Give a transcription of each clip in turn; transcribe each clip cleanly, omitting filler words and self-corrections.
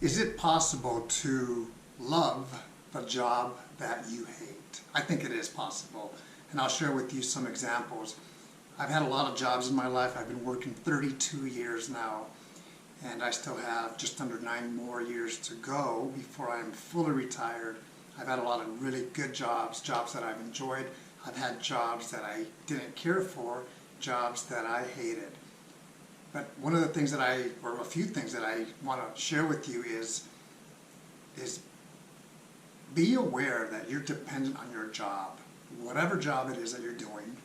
Is it possible to love the job that you hate? I think it is possible, and I'll share with you some examples. I've had a lot of jobs in my life. I've been working 32 years now, and I still have just under 9 more years to go before I'm fully retired. I've had a lot of really good jobs, jobs that I've enjoyed. I've had jobs that I didn't care for, jobs that I hated. But one of the things that or a few things that I want to share with you is be aware that you're dependent on your job, whatever job it is that you're doing,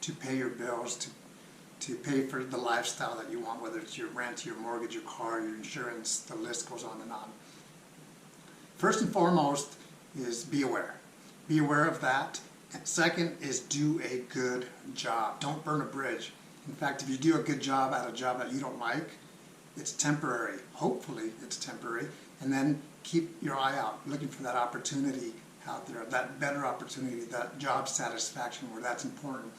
to pay your bills, to pay for the lifestyle that you want, whether it's your rent, your mortgage, your car, your insurance, the list goes on and on. First and foremost is be aware. Be aware of that. And second is do a good job. Don't burn a bridge. In fact, if you do a good job at a job that you don't like, it's temporary. Hopefully it's temporary. And then keep your eye out, looking for that opportunity out there, that better opportunity, that job satisfaction where that's important.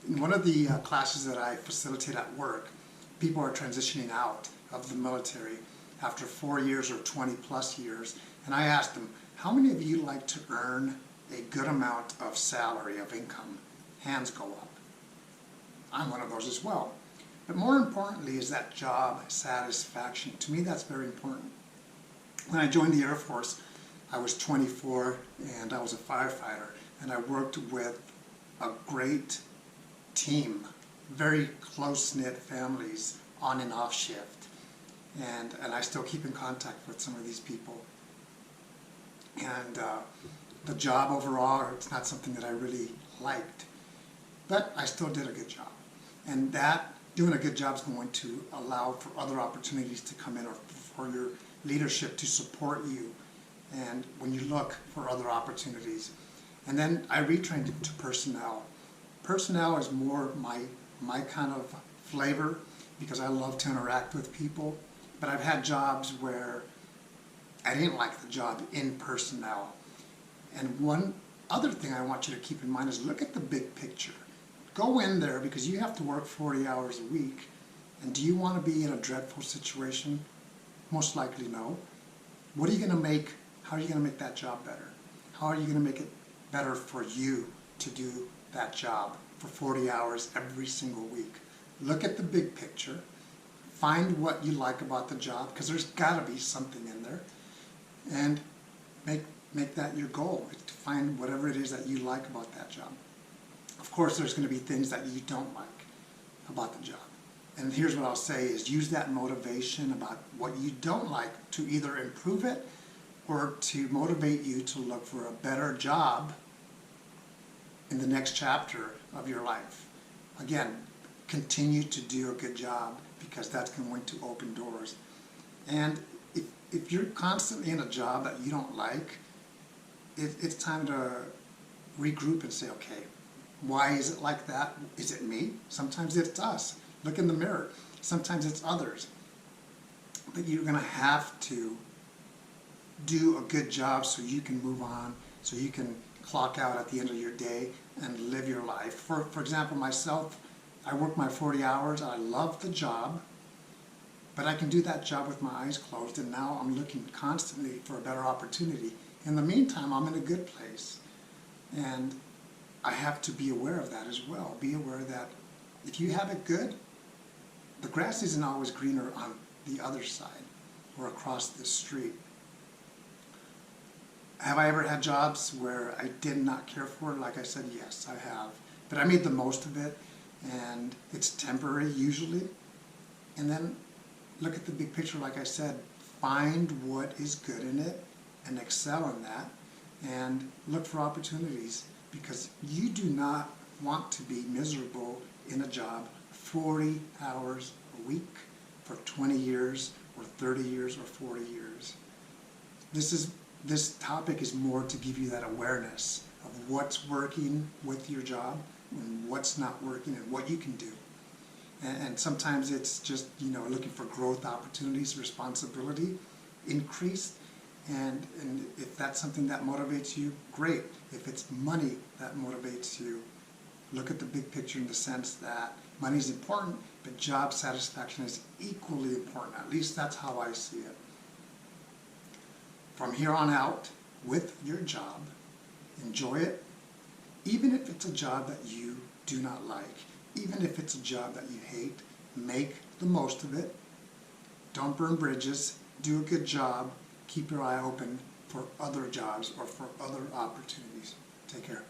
In one of the classes that I facilitate at work, people are transitioning out of the military after 4 years or 20 plus years. And I asked them, how many of you like to earn a good amount of salary, of income? Hands go up. I'm one of those as well. But more importantly is that job satisfaction. To me, that's very important. When I joined the Air Force, I was 24 and I was a firefighter, and I worked with a great team, very close-knit families on and off shift. And I still keep in contact with some of these people. And the job overall, it's not something that I really liked, but I still did a good job. And that, doing a good job is going to allow for other opportunities to come in, or for your leadership to support you, and when you look for other opportunities. And then I retrained to personnel. Personnel is more my kind of flavor, because I love to interact with people, but I've had jobs where I didn't like the job in personnel. And one other thing I want you to keep in mind is look at the big picture. Go in there because you have to work 40 hours a week. And do you want to be in a dreadful situation? Most likely no. What are you going to make? How are you going to make that job better? How are you going to make it better for you to do that job for 40 hours every single week? Look at the big picture. Find what you like about the job, because there's got to be something in there. And make that your goal, to find whatever it is that you like about that job. Of course, there's going to be things that you don't like about the job. And here's what I'll say is use that motivation about what you don't like to either improve it or to motivate you to look for a better job in the next chapter of your life. Again, continue to do a good job, because that's going to open doors. And if you're constantly in a job that you don't like, it's time to regroup and say, okay, why is it like that? Is it me? Sometimes it's us. Look in the mirror. Sometimes it's others. But you're going to have to do a good job so you can move on, so you can clock out at the end of your day and live your life. For example, myself, I work my 40 hours. I love the job, but I can do that job with my eyes closed, and now I'm looking constantly for a better opportunity. In the meantime, I'm in a good place, and I have to be aware of that as well. Be aware that if you have it good, the grass isn't always greener on the other side or across the street. Have I ever had jobs where I did not care for it? Like I said, yes, I have. But I made the most of it, and it's temporary usually. And then look at the big picture, like I said. Find what is good in it and excel in that, and look for opportunities, because you do not want to be miserable in a job 40 hours a week for 20 years or 30 years or 40 years. This topic is more to give you that awareness of what's working with your job and what's not working and what you can do. And sometimes it's just, looking for growth opportunities, responsibility, increase. And if that's something that motivates you, great. If it's money that motivates you, look at the big picture in the sense that money is important, but job satisfaction is equally important. At least that's how I see it. from here on out with your job. Enjoy it, even if it's a job that you do not like, even if it's a job that you hate. Make the most of it. Don't burn bridges. Do a good job. Keep your eye open for other jobs or for other opportunities. Take care.